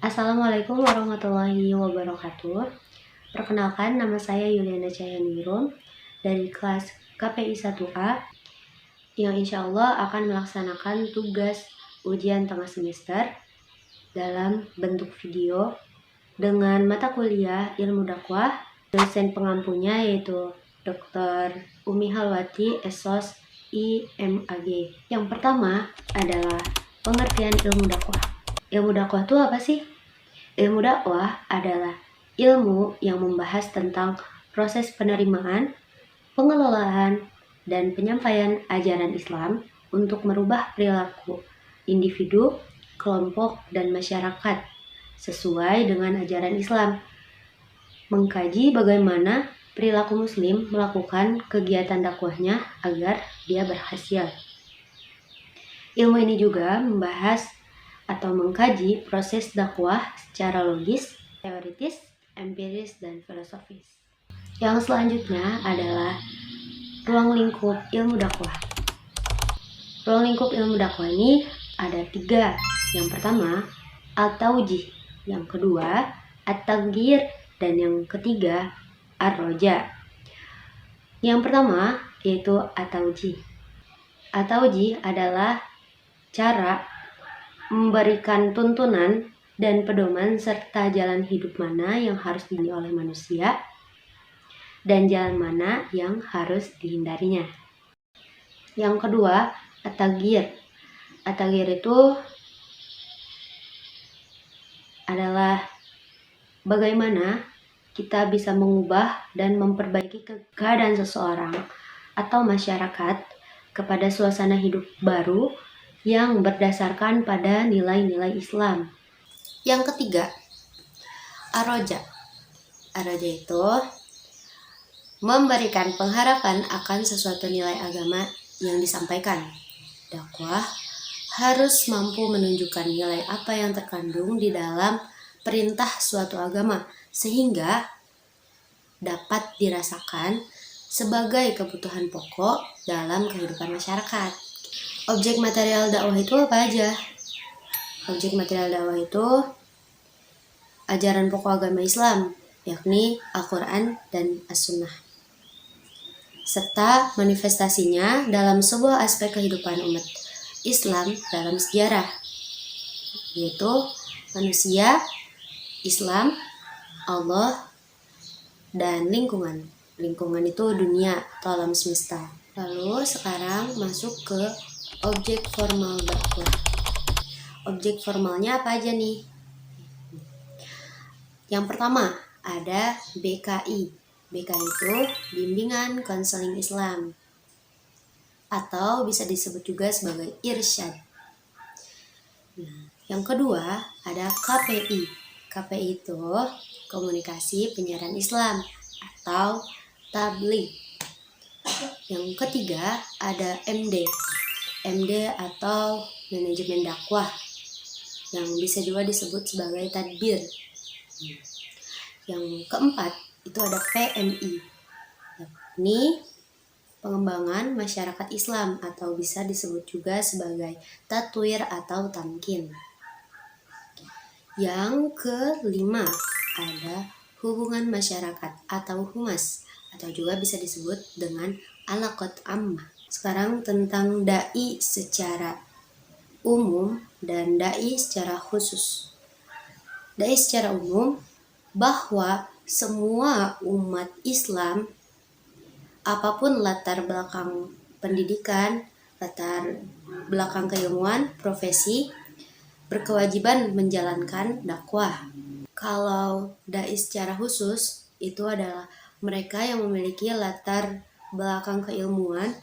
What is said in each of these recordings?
Assalamualaikum warahmatullahi wabarakatuh. Perkenalkan, nama saya Yuliana Cayanurung dari kelas KPI 1A yang insya Allah akan melaksanakan tugas ujian tengah semester dalam bentuk video dengan mata kuliah ilmu dakwah. Dosen pengampunya yaitu Dr. Umi Halwati, SOS IMAG. Yang pertama adalah pengertian ilmu dakwah. Ilmu dakwah itu apa sih? Ilmu dakwah adalah ilmu yang membahas tentang proses penerimaan, pengelolaan, dan penyampaian ajaran Islam untuk merubah perilaku individu, kelompok, dan masyarakat sesuai dengan ajaran Islam. Mengkaji bagaimana perilaku muslim melakukan kegiatan dakwahnya agar dia berhasil. Ilmu ini juga membahas atau mengkaji proses dakwah secara logis, teoritis, empiris, dan filosofis. Yang selanjutnya adalah ruang lingkup ilmu dakwah. Ruang lingkup ilmu dakwah ini ada 3. Yang pertama, at-taujih. Yang kedua, at-taghyir. Dan yang ketiga, ar-roja. Yang pertama yaitu at-taujih. At-taujih adalah cara memberikan tuntunan dan pedoman serta jalan hidup mana yang harus dilalui oleh manusia dan jalan mana yang harus dihindarinya. Yang kedua, at-taghyir. At-taghyir itu adalah bagaimana kita bisa mengubah dan memperbaiki keadaan seseorang atau masyarakat kepada suasana hidup baru yang berdasarkan pada nilai-nilai Islam. Yang ketiga, ar-roja. Ar-roja itu memberikan pengharapan akan sesuatu nilai agama yang disampaikan. Dakwah harus mampu menunjukkan nilai apa yang terkandung di dalam perintah suatu agama sehingga dapat dirasakan sebagai kebutuhan pokok dalam kehidupan masyarakat. Objek material dakwah itu apa aja? Objek material dakwah itu ajaran pokok agama Islam, yakni Al-Quran dan As-Sunnah, serta manifestasinya dalam sebuah aspek kehidupan umat Islam dalam sejarah, yaitu manusia, Islam, Allah, dan lingkungan. Lingkungan itu dunia atau alam semesta. Lalu sekarang masuk ke objek formal dakwah. Objek formalnya apa aja nih? Yang pertama ada BKI. BKI itu Bimbingan Konseling Islam, atau bisa disebut juga sebagai irsyad. Nah, yang kedua ada KPI. KPI itu Komunikasi Penyiaran Islam atau tabligh. Yang ketiga ada MD. MD atau manajemen dakwah, yang bisa juga disebut sebagai tadbir. Yang keempat itu ada PMI, yakni pengembangan masyarakat Islam atau bisa disebut juga sebagai tatwir atau tamkin. Yang kelima ada hubungan masyarakat atau humas, atau juga bisa disebut dengan alaqat ammah. Sekarang tentang dai secara umum dan dai secara khusus. Dai secara umum bahwa semua umat Islam, apapun latar belakang pendidikan, latar belakang keilmuan, profesi, berkewajiban menjalankan dakwah. Kalau dai secara khusus itu adalah mereka yang memiliki latar belakang keilmuan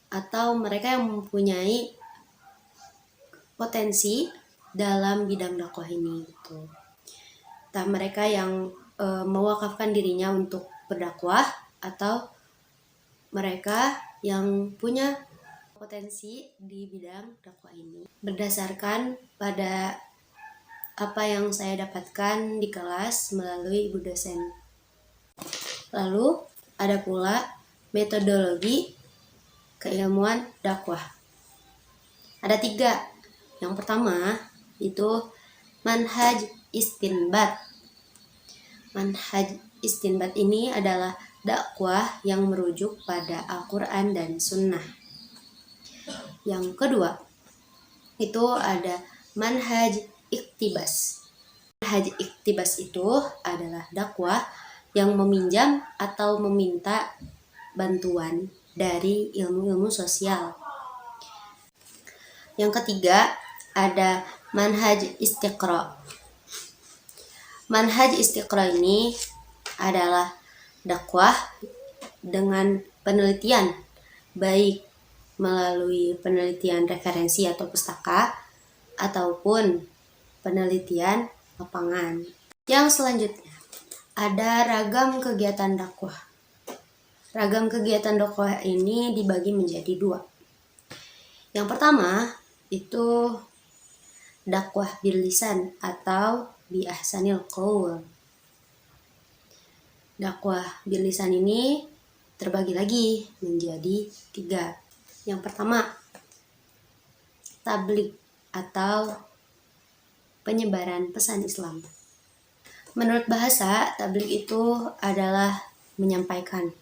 atau mereka yang mempunyai potensi dalam bidang dakwah ini gitu. Entah mereka yang mewakafkan dirinya untuk berdakwah atau mereka yang punya potensi di bidang dakwah ini. Berdasarkan pada apa yang saya dapatkan di kelas melalui ibu dosen. Lalu ada pula metodologi keilmuan dakwah. Ada 3. Yang pertama itu manhaj istinbat. Manhaj istinbat ini adalah dakwah yang merujuk pada Al-Quran dan Sunnah. Yang kedua, itu ada manhaj iktibas. Manhaj iktibas itu adalah dakwah yang meminjam atau meminta bantuan dari ilmu-ilmu sosial. Yang ketiga, ada manhaj istiqra. Manhaj istiqra ini adalah dakwah dengan penelitian, baik melalui penelitian referensi atau pustaka ataupun penelitian lapangan. Yang selanjutnya ada ragam kegiatan dakwah. Ragam kegiatan dakwah ini dibagi menjadi dua. Yang pertama itu dakwah bil lisan atau bi ahsanil qaul. Dakwah bil lisan ini terbagi lagi menjadi 3. Yang pertama, tabligh atau penyebaran pesan Islam. Menurut bahasa, tabligh itu adalah menyampaikan.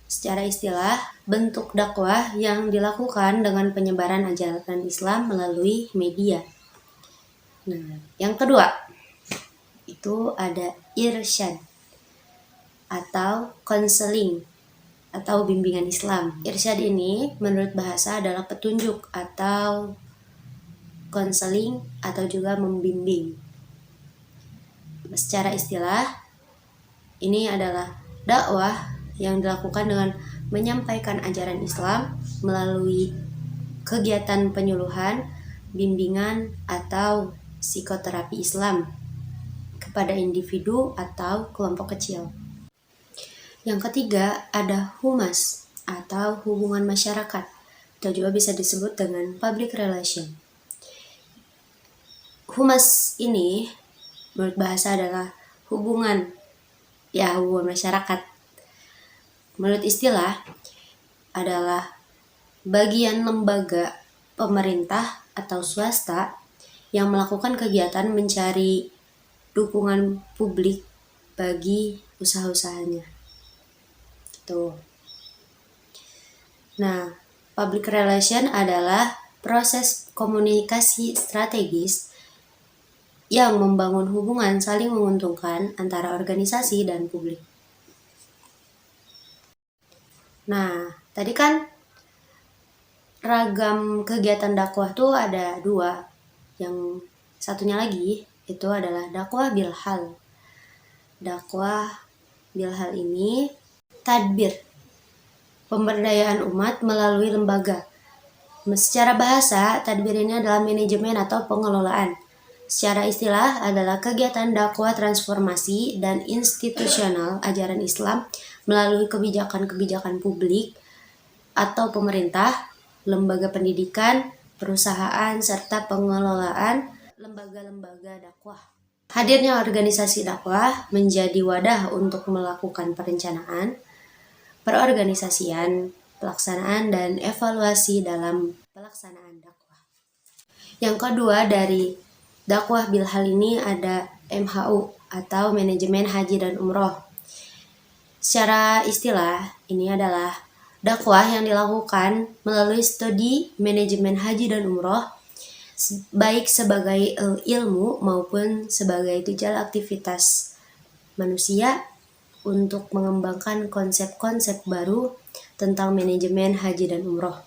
Secara istilah, bentuk dakwah yang dilakukan dengan penyebaran ajaran Islam melalui media. Nah, yang kedua, itu ada irsyad atau konseling atau bimbingan Islam. Irsyad ini menurut bahasa adalah petunjuk atau konseling atau juga membimbing. Secara istilah, ini adalah dakwah yang dilakukan dengan menyampaikan ajaran Islam melalui kegiatan penyuluhan, bimbingan, atau psikoterapi Islam kepada individu atau kelompok kecil. Yang ketiga ada humas atau hubungan masyarakat, atau juga bisa disebut dengan public relation. Humas ini menurut bahasa adalah hubungan masyarakat. Menurut istilah adalah bagian lembaga pemerintah atau swasta yang melakukan kegiatan mencari dukungan publik bagi usaha-usahanya. Tuh. Nah, public relation adalah proses komunikasi strategis yang membangun hubungan saling menguntungkan antara organisasi dan publik. Nah, tadi kan ragam kegiatan dakwah tuh ada 2. Yang satunya lagi itu adalah dakwah bil hal. Dakwah bil hal ini tadbir, pemberdayaan umat melalui lembaga. Secara bahasa, tadbir ini adalah manajemen atau pengelolaan. Secara istilah adalah kegiatan dakwah transformasi dan institusional ajaran Islam melalui kebijakan-kebijakan publik atau pemerintah, lembaga pendidikan, perusahaan, serta pengelolaan lembaga-lembaga dakwah. Hadirnya organisasi dakwah menjadi wadah untuk melakukan perencanaan, perorganisasian, pelaksanaan, dan evaluasi dalam pelaksanaan dakwah. Yang kedua dari dakwah bil hal ini ada MHU atau manajemen haji dan umroh. Secara istilah, ini adalah dakwah yang dilakukan melalui studi manajemen haji dan umroh, baik sebagai ilmu maupun sebagai tujal aktivitas manusia untuk mengembangkan konsep-konsep baru tentang manajemen haji dan umroh.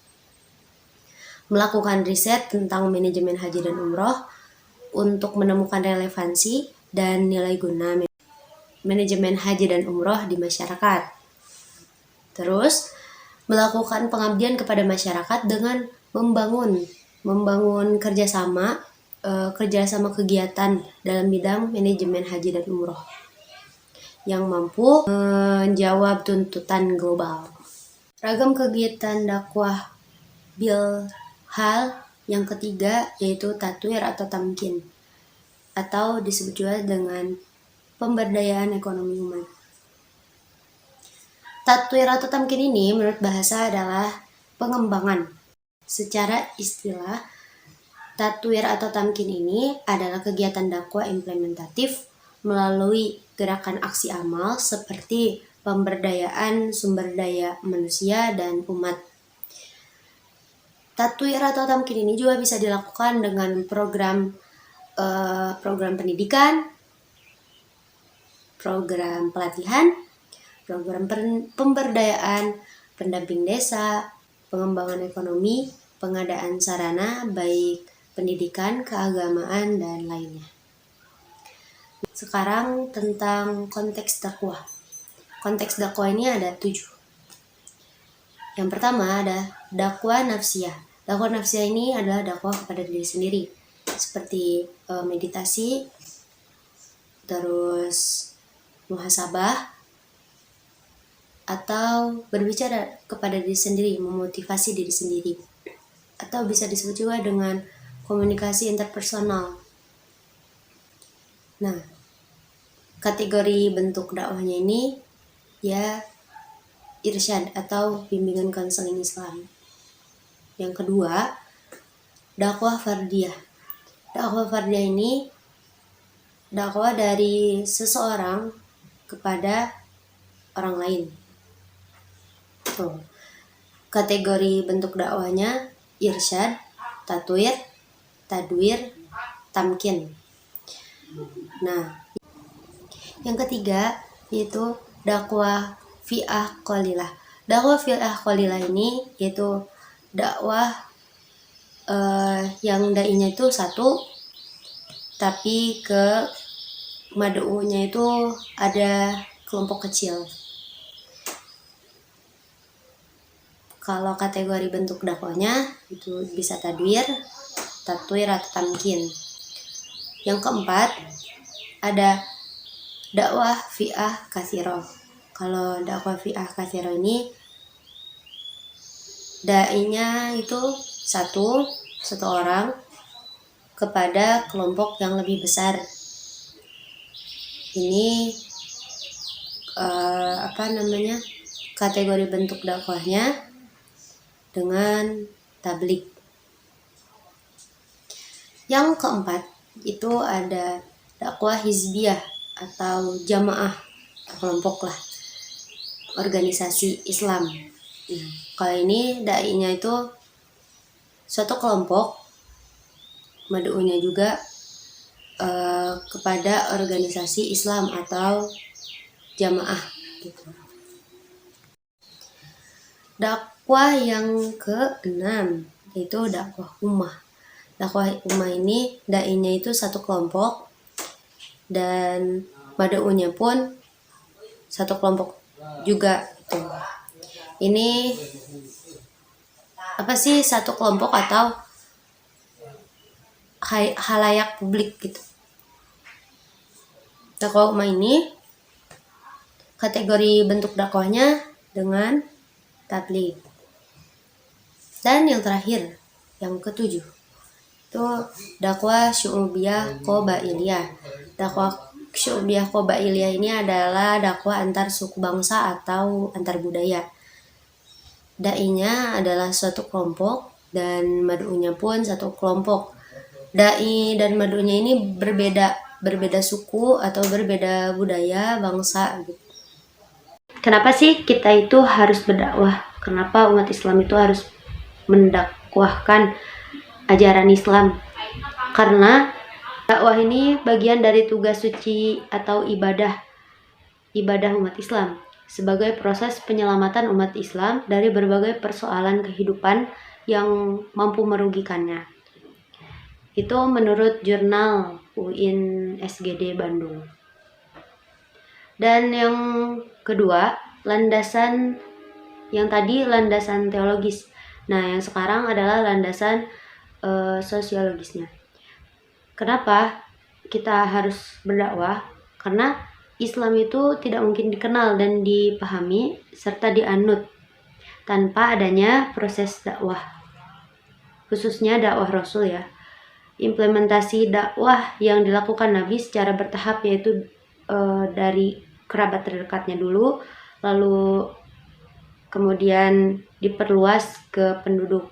Melakukan riset tentang manajemen haji dan umroh untuk menemukan relevansi dan nilai guna manajemen haji dan umroh di masyarakat. Terus, melakukan pengabdian kepada masyarakat dengan membangun kerjasama kegiatan dalam bidang manajemen haji dan umroh yang mampu menjawab tuntutan global. Ragam kegiatan dakwah bil hal yang ketiga yaitu tatwir atau tamkin, atau disebut juga dengan pemberdayaan ekonomi umat. Tatwir atau tamkin ini menurut bahasa adalah pengembangan. Secara istilah Tatwir atau tamkin ini adalah kegiatan dakwah implementatif melalui gerakan aksi amal seperti pemberdayaan sumber daya manusia dan umat. Tatwir atau tamkin ini juga bisa dilakukan dengan program pendidikan, program pelatihan, program pemberdayaan, pendamping desa, pengembangan ekonomi, pengadaan sarana baik pendidikan, keagamaan, dan lainnya. Sekarang tentang konteks dakwah. Konteks dakwah ini ada 7. Yang pertama ada dakwah nafsiyah. Dakwah nafsiyah ini adalah dakwah kepada diri sendiri, seperti meditasi, terus muhasabah, atau berbicara kepada diri sendiri, memotivasi diri sendiri. Atau bisa disebut juga dengan komunikasi interpersonal. Nah, kategori bentuk dakwahnya ini ya irsyad atau bimbingan konseling Islam. Yang kedua, dakwah fardiyah. Dakwah fardiyah ini dakwah dari seseorang kepada orang lain. Tuh. Kategori bentuk dakwahnya irsyad, tatwir, tadwir, tamkin. Nah, yang ketiga yaitu dakwah fi'ah qalilah. Dakwah fi'ah qalilah ini yaitu dakwah yang dai-nya itu satu, tapi ke mad'unya itu ada kelompok kecil. Kalau kategori bentuk dakwahnya itu bisa tatwir atau tamkin. Yang keempat ada dakwah fi'ah katsiroh. Kalau dakwah fi'ah katsiroh ini dai-nya itu satu orang kepada kelompok yang lebih besar. Ini kategori bentuk dakwahnya dengan tablik. Yang keempat itu ada dakwah hizbiyah atau jamaah, kelompok lah, organisasi Islam. Nah, kalau ini dai-nya itu suatu kelompok, mad'unya juga kepada organisasi Islam atau jamaah gitu. Dakwah yang ke-6 yaitu dakwah ummah. Dakwah ummah ini dai-nya itu satu kelompok dan mad'unya pun satu kelompok juga gitu. Ini apa sih, satu kelompok atau halayak publik gitu. Dakwah ummah ini kategori bentuk dakwahnya dengan tabligh. Dan yang terakhir, yang ke-7 itu dakwah syu'ubiyah qabailiyah. Dakwah syu'ubiyah qabailiyah ini adalah dakwah antar suku bangsa atau antar budaya. Dai-nya adalah suatu kelompok dan mad'unya pun satu kelompok. Dai dan mad'unya ini berbeda suku atau berbeda budaya, bangsa gitu. Kenapa sih kita itu harus berdakwah? Kenapa umat Islam itu harus mendakwahkan ajaran Islam? Karena dakwah ini bagian dari tugas suci atau ibadah umat Islam sebagai proses penyelamatan umat Islam dari berbagai persoalan kehidupan yang mampu merugikannya. Itu menurut jurnal UIN SGD Bandung. Dan yang kedua, landasan yang tadi landasan teologis. Nah, yang sekarang adalah landasan sosiologisnya. Kenapa kita harus berdakwah? Karena Islam itu tidak mungkin dikenal dan dipahami serta dianut tanpa adanya proses dakwah, khususnya dakwah Rasul ya. Implementasi dakwah yang dilakukan Nabi secara bertahap, yaitu dari kerabat terdekatnya dulu, lalu kemudian diperluas ke penduduk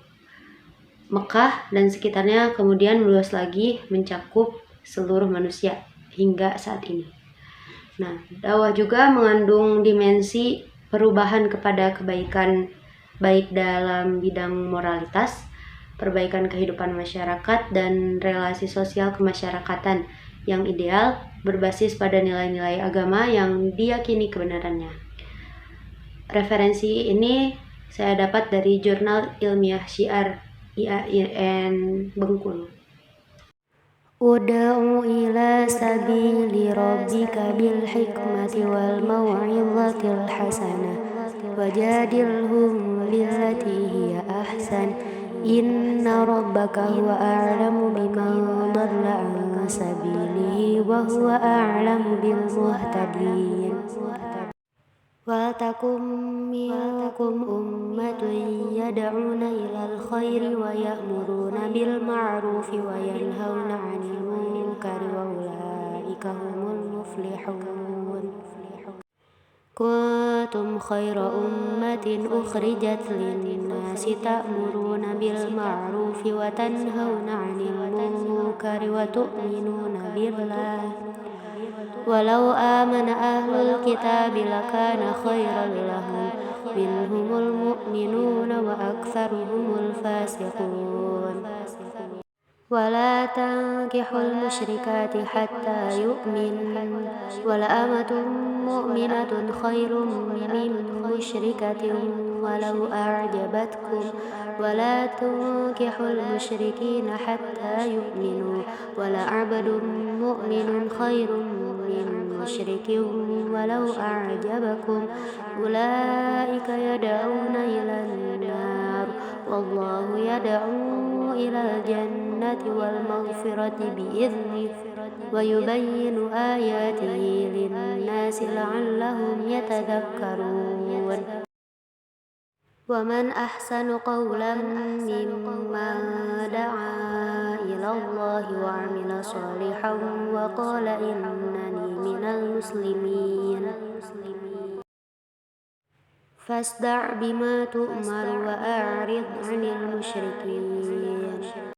Mekah dan sekitarnya kemudian meluas lagi mencakup seluruh manusia hingga saat ini. Nah, dakwah juga mengandung dimensi perubahan kepada kebaikan, baik dalam bidang moralitas, perbaikan kehidupan masyarakat, dan relasi sosial kemasyarakatan yang ideal berbasis pada nilai-nilai agama yang diyakini kebenarannya. Referensi ini saya dapat dari Jurnal Ilmiah Syiar IAIN Bengkulu. Ud'u ila sabili rabbika bil hikmati wal mau'izatil hasanah wajadilhum billati hiya ahsan inna rabbaka huwa a'lamu biman dhalla an sabilihi wa huwa a'lamu bil muhtadin. Wal takum minkum ummatun yad'una ilal khairi wa ya'muruna bil ma'rufi wa yanhauna 'anil munkari wa ulaika humul muflihun. Kuntum khaira ummatin ukhrijat lin-nasi ta'muruna bil ma'rufi wa tanhauna 'anil munkari wa tu'minuna billah. Walau amana ahlul kitabi lakana khairan lahum minhumul mu'minuna wa aktsaruhumul fasiqun. Wala tankihul musyrikati hatta yu'min wala amatun mu'minatun khairum min musyrikatin walau a'jabatkum wala tankihul musyrikina hatta yu'minu wala 'abdun mu'minun khairum min musyrikin walau a'jabakum ulaika yad'una ilan nar wallahu yad'u ilal jannati wal maghfirati bi'idznih wa yubayyinu ayatihi lin-nasi la'allahum yatadhakkarun. Wa man ahsanu qawlan mimman da'a ila Allah wa 'amila shalihan wa qala innani minal muslimin. Fasda' bima tu'mar wa a'rid 'anil musyrikin.